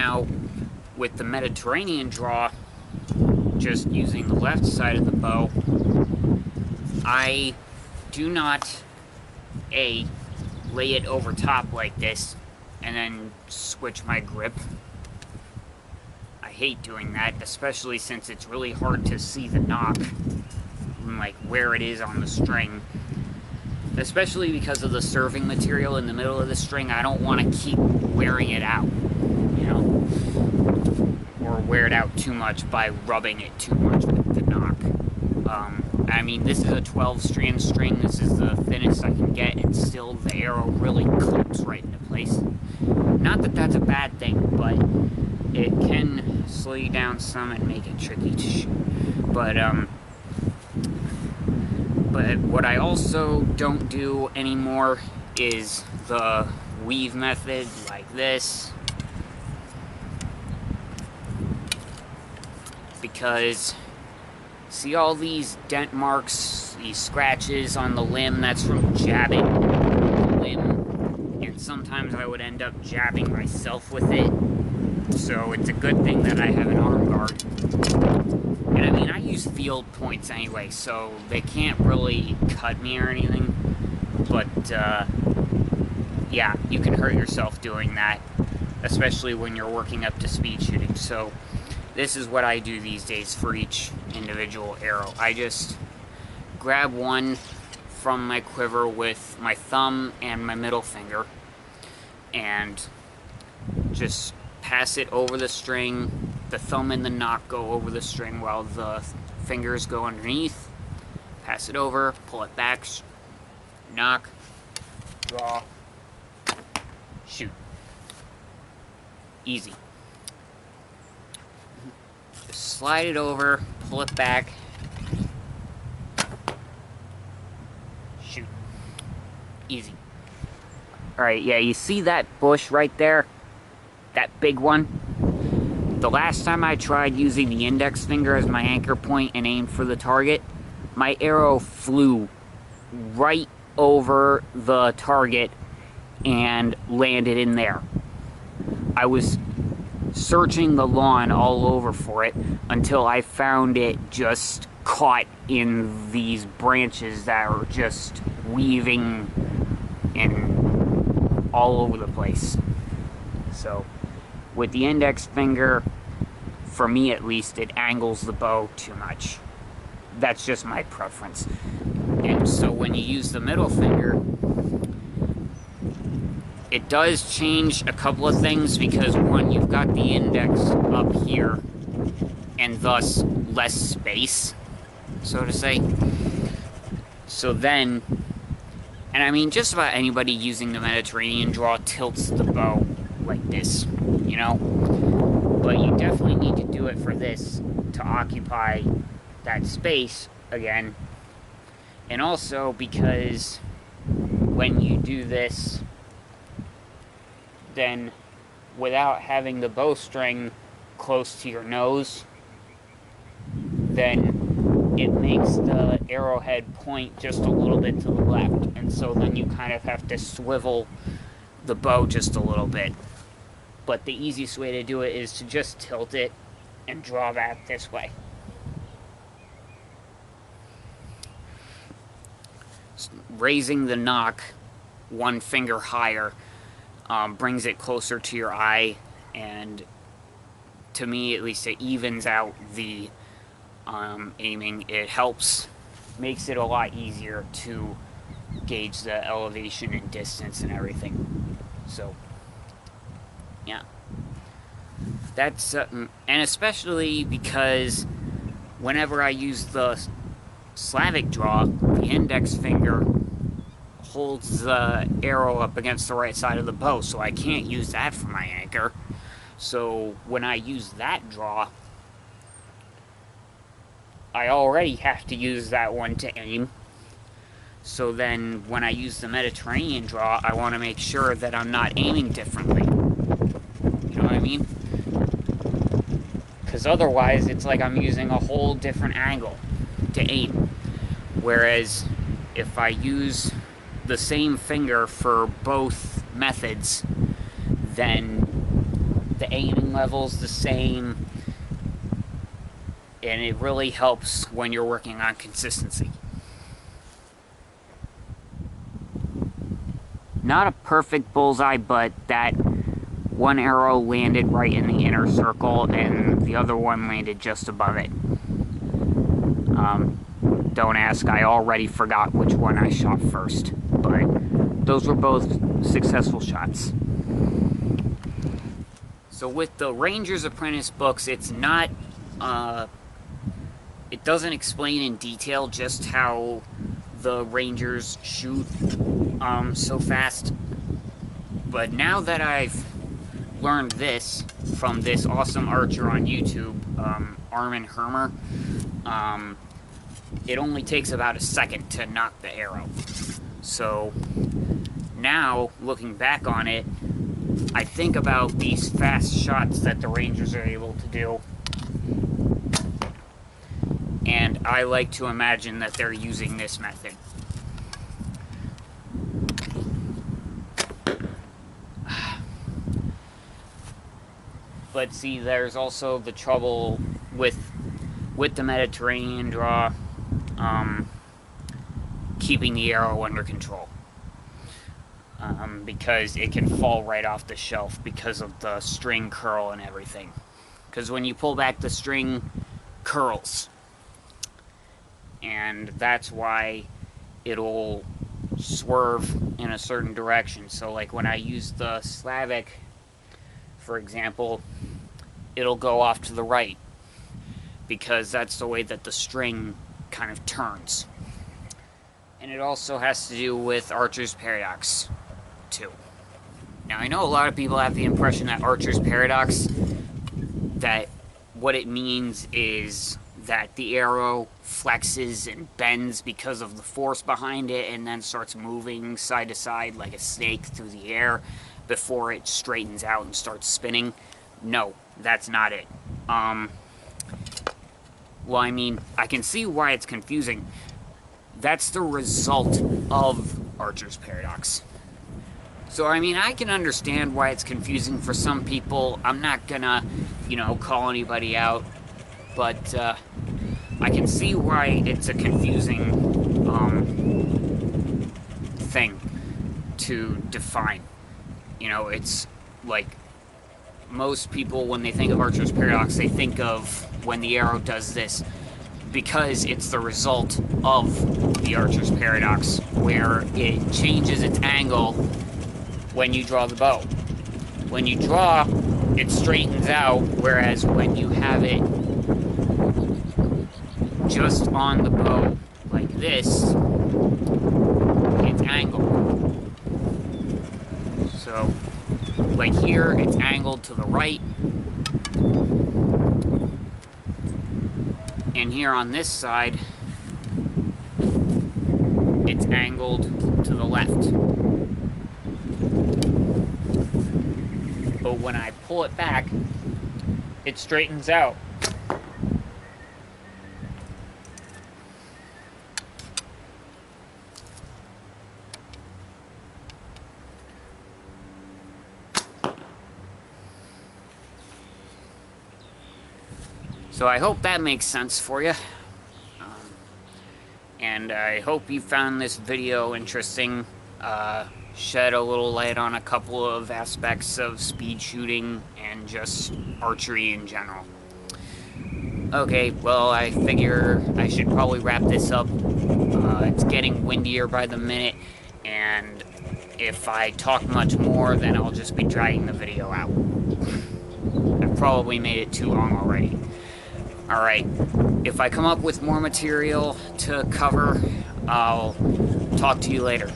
Now, with the Mediterranean draw, just using the left side of the bow, I do not, lay it over top like this and then switch my grip. I hate doing that, especially since it's really hard to see the nock, like where it is on the string. Especially because of the serving material in the middle of the string, I don't want to keep wearing it out, you know, or wear it out too much by rubbing it too much with the nock. I mean, this is a 12-strand string. This is the thinnest I can get, and still the arrow really clips right into place. Not that that's a bad thing, but it can slow you down some and make it tricky to shoot. But what I also don't do anymore is the weave method like this, because see all these dent marks, these scratches on the limb? That's from jabbing the limb, and sometimes I would end up jabbing myself with it. So it's a good thing that I have an arm guard. And I mean, I use field points anyway, so they can't really cut me or anything. But, yeah, you can hurt yourself doing that, especially when you're working up to speed shooting. So this is what I do these days for each individual arrow. I just grab one from my quiver with my thumb and my middle finger and just pass it over the string. The thumb and the nock go over the string while the fingers go underneath. Pass it over, pull it back, nock, draw, shoot. Easy. Just slide it over, pull it back, shoot. Easy. Alright, yeah, you see that bush right there? That big one? The last time I tried using the index finger as my anchor point and aimed for the target, my arrow flew right over the target and landed in there. I was searching the lawn all over for it until I found it just caught in these branches that are just weaving and all over the place. So with the index finger, for me at least, it angles the bow too much. That's just my preference. And so when you use the middle finger, it does change a couple of things, because one, you've got the index up here and thus less space, so to say. So then, and I mean, just about anybody using the Mediterranean draw tilts the bow like this, you know? But you definitely need to do it for this to occupy that space again. And also because when you do this, then without having the bowstring close to your nose, then it makes the arrowhead point just a little bit to the left. And so then you kind of have to swivel the bow just a little bit. But the easiest way to do it is to just tilt it and draw back this way. Raising the nock one finger higher brings it closer to your eye, and to me at least, it evens out the aiming. It helps, makes it a lot easier to gauge the elevation and distance and everything. So yeah, that's and especially because whenever I use the Slavic draw, the index finger holds the arrow up against the right side of the bow, so I can't use that for my anchor. So when I use that draw, I already have to use that one to aim. So then when I use the Mediterranean draw, I want to make sure that I'm not aiming differently. You know what I mean? Because otherwise it's like I'm using a whole different angle to aim. Whereas if I use the same finger for both methods, then the aiming levels the same, and it really helps when you're working on consistency. Not a perfect bullseye, but that one arrow landed right in the inner circle, and the other one landed just above it. Don't ask, I already forgot which one I shot first, but those were both successful shots. So with the Ranger's Apprentice books, it's not, it doesn't explain in detail just how the Rangers shoot so fast. But now that I've learned this from this awesome archer on YouTube, Armin Hermer, it only takes about a second to knock the arrow. So now, looking back on it, I think about these fast shots that the Rangers are able to do, and I like to imagine that they're using this method. But see, there's also the trouble with the Mediterranean draw, keeping the arrow under control. Because it can fall right off the shelf because of the string curl and everything. Because when you pull back, the string curls. And that's why it'll swerve in a certain direction. So like when I use the Slavic, for example, it'll go off to the right, because that's the way that the string kind of turns. And it also has to do with Archer's Paradox, too. Now, I know a lot of people have the impression that Archer's Paradox, that what it means is that the arrow flexes and bends because of the force behind it, and then starts moving side to side like a snake through the air before it straightens out and starts spinning. No, that's not it. Well, I mean, I can see why it's confusing. That's the result of Archer's Paradox. So, I mean, I can understand why it's confusing for some people. I'm not gonna, call anybody out, but I can see why it's a confusing thing to define. It's like most people, when they think of Archer's Paradox, they think of when the arrow does this, because it's the result of the Archer's Paradox, where it changes its angle when you draw the bow. When you draw, it straightens out, whereas when you have it just on the bow like this, it's angled. So, like here, it's angled to the right, and here on this side, it's angled to the left. But when I pull it back, it straightens out. So I hope that makes sense for you. And I hope you found this video interesting. Shed a little light on a couple of aspects of speed shooting and just archery in general. Okay, well, I figure I should probably wrap this up. It's getting windier by the minute, and if I talk much more, then I'll just be dragging the video out. I've probably made it too long already. Alright, if I come up with more material to cover, I'll talk to you later.